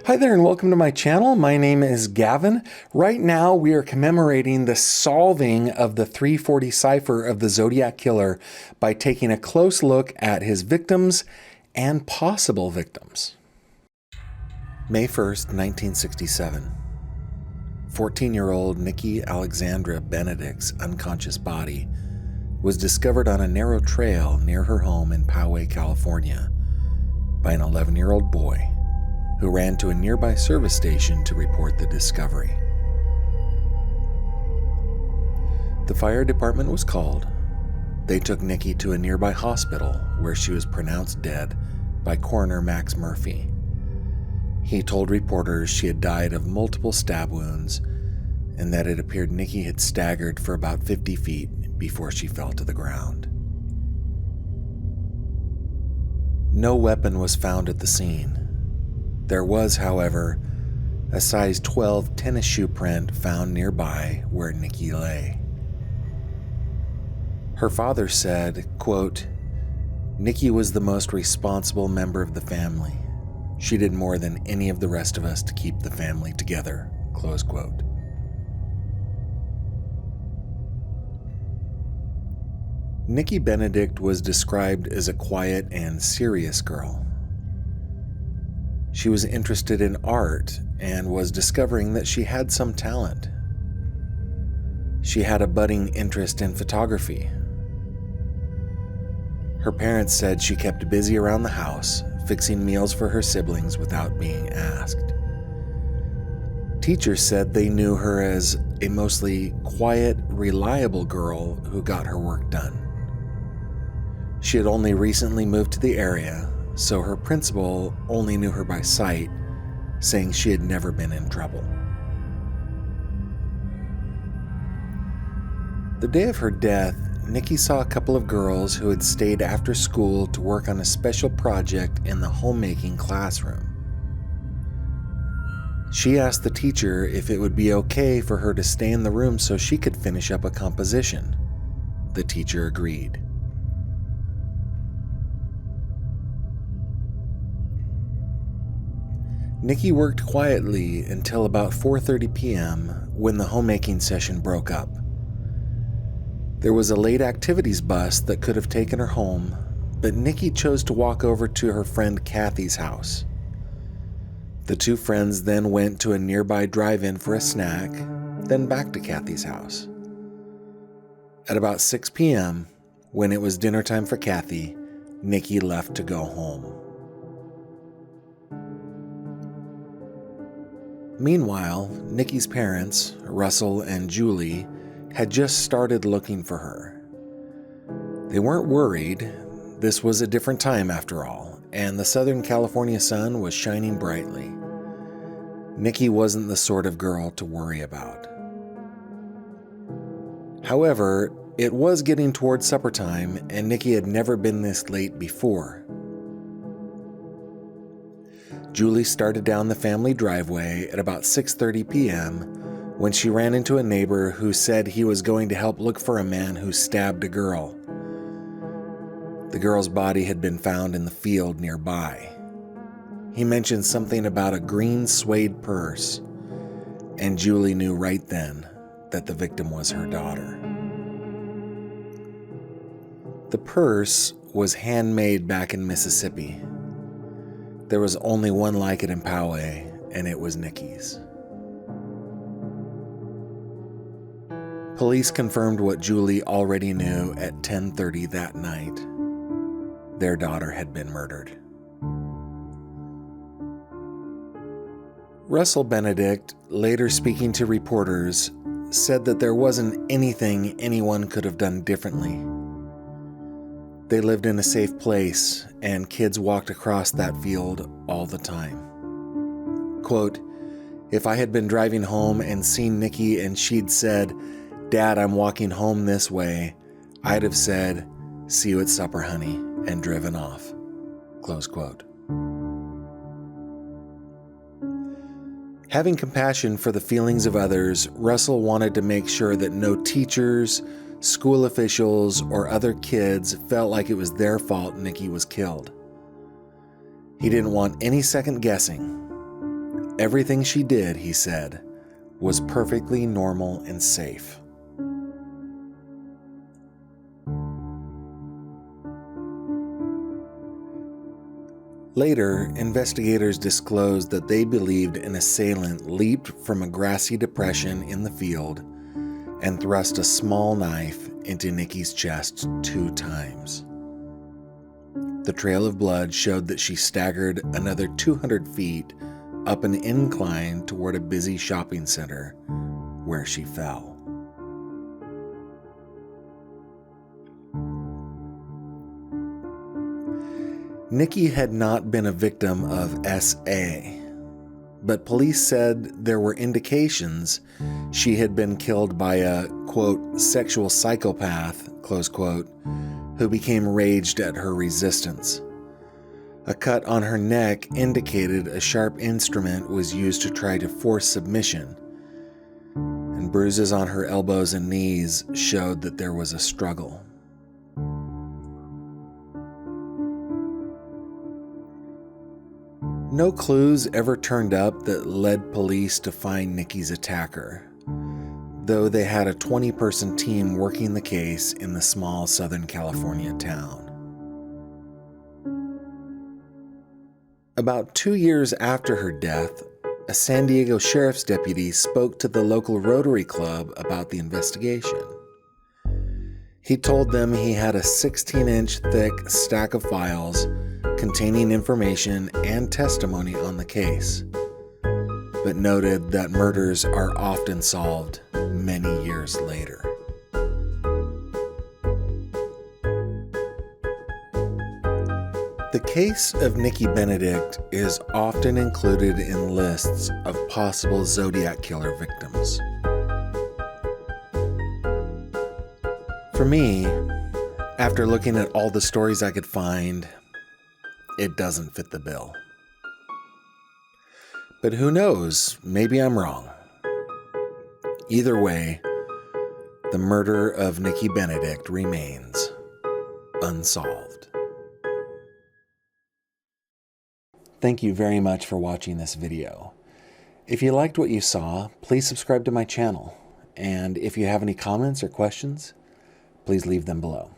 Hi there and welcome to my channel. My name is Gavin. Right now we are commemorating the solving of the 340 cipher of the Zodiac Killer by taking a close look at his victims and possible victims. May 1st, 1967. 14-year-old Nikki Alexandra Benedict's unconscious body was discovered on a narrow trail near her home in Poway, California, by an 11-year-old boy who ran to a nearby service station to report the discovery. The fire department was called. They took Nikki to a nearby hospital where she was pronounced dead by coroner Max Murphy. He told reporters she had died of multiple stab wounds and that it appeared Nikki had staggered for about 50 feet before she fell to the ground. No weapon was found at the scene. There was, however, a size 12 tennis shoe print found nearby where Nikki lay. Her father said, quote, "Nikki was the most responsible member of the family. She did more than any of the rest of us to keep the family together," close quote. Nikki Benedict was described as a quiet and serious girl. She was interested in art and was discovering that she had some talent. She had a budding interest in photography. Her parents said she kept busy around the house, fixing meals for her siblings without being asked. Teachers said they knew her as a mostly quiet, reliable girl who got her work done. She had only recently moved to the area, so her principal only knew her by sight, saying she had never been in trouble. The day of her death, Nikki saw a couple of girls who had stayed after school to work on a special project in the homemaking classroom. She asked the teacher if it would be okay for her to stay in the room so she could finish up a composition. The teacher agreed. Nikki worked quietly until about 4:30 p.m. when the homemaking session broke up. There was a late activities bus that could have taken her home, but Nikki chose to walk over to her friend Kathy's house. The two friends then went to a nearby drive-in for a snack, then back to Kathy's house. At about 6 p.m., when it was dinner time for Kathy, Nikki left to go home. Meanwhile, Nikki's parents, Russell and Julie, had just started looking for her. They weren't worried. This was a different time after all, and the Southern California sun was shining brightly. Nikki wasn't the sort of girl to worry about. However, it was getting towards supper time, and Nikki had never been this late before. Julie started down the family driveway at about 6:30 p.m. when she ran into a neighbor who said he was going to help look for a man who stabbed a girl. The girl's body had been found in the field nearby. He mentioned something about a green suede purse, and Julie knew right then that the victim was her daughter. The purse was handmade back in Mississippi. There was only one like it in Poway, and it was Nikki's. Police confirmed what Julie already knew at 10:30 that night. Their daughter had been murdered. Russell Benedict, later speaking to reporters, said that there wasn't anything anyone could have done differently. They lived in a safe place, and kids walked across that field all the time. Quote, "If I had been driving home and seen Nikki and she'd said, 'Dad, I'm walking home this way,' I'd have said, 'See you at supper, honey,' and driven off." Close quote. Having compassion for the feelings of others, Russell wanted to make sure that no teachers, school officials, or other kids felt like it was their fault Nikki was killed. He didn't want any second guessing. Everything she did, he said, was perfectly normal and safe. Later, investigators disclosed that they believed an assailant leaped from a grassy depression in the field and thrust a small knife into Nikki's chest 2 times. The trail of blood showed that she staggered another 200 feet up an incline toward a busy shopping center where she fell. Nikki had not been a victim of SA, but police said there were indications she had been killed by a, quote, sexual psychopath, close quote, who became raged at her resistance. A cut on her neck indicated a sharp instrument was used to try to force submission, and bruises on her elbows and knees showed that there was a struggle. No clues ever turned up that led police to find Nikki's attacker, though they had a 20-person team working the case in the small Southern California town. About 2 years after her death, a San Diego sheriff's deputy spoke to the local Rotary Club about the investigation. He told them he had a 16-inch thick stack of files containing information and testimony on the case, but noted that murders are often solved many years later. The case of Nikki Benedict is often included in lists of possible Zodiac Killer victims. For me, after looking at all the stories I could find, it doesn't fit the bill. But who knows, maybe I'm wrong. Either way, the murder of Nikki Benedict remains unsolved. Thank you very much for watching this video. If you liked what you saw, please subscribe to my channel. And if you have any comments or questions, please leave them below.